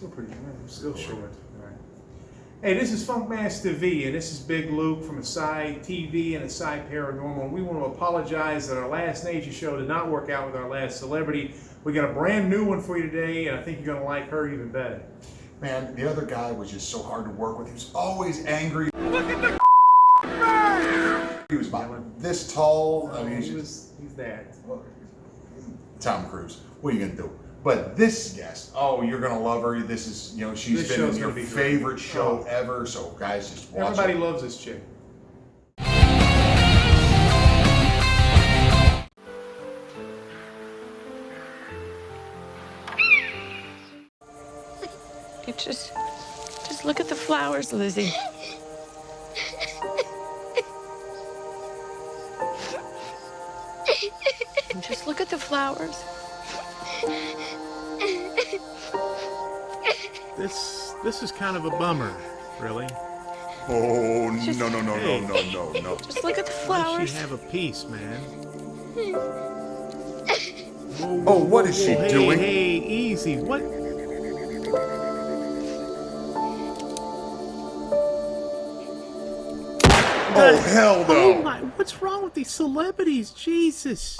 Still pretty short. Still short. Right. Hey, this is Funkmaster V, and this is Big Luke from Aside TV and Aside Paranormal. We want to apologize that our last nature show did not work out with our last celebrity. We got a brand new one for you today, and I think you're going to like her even better. Man, the other guy was just so hard to work with. He was always angry. Look at the He was about this tall. I mean, he's that. Tom Cruise. What are you gonna do? But this guest, oh, you're gonna love her. This is, you know, she's been in your favorite show ever. So guys, just watch Everybody it. loves this chick. Just look at the flowers, Lizzie. Just look at the flowers. This is kind of a bummer, really. Oh, Just- no. Just look at the Let flowers. she have a piece, man. Oh, what is she doing? Hey, easy. What? Oh, hell no. Oh my, what's wrong with these celebrities? Jesus.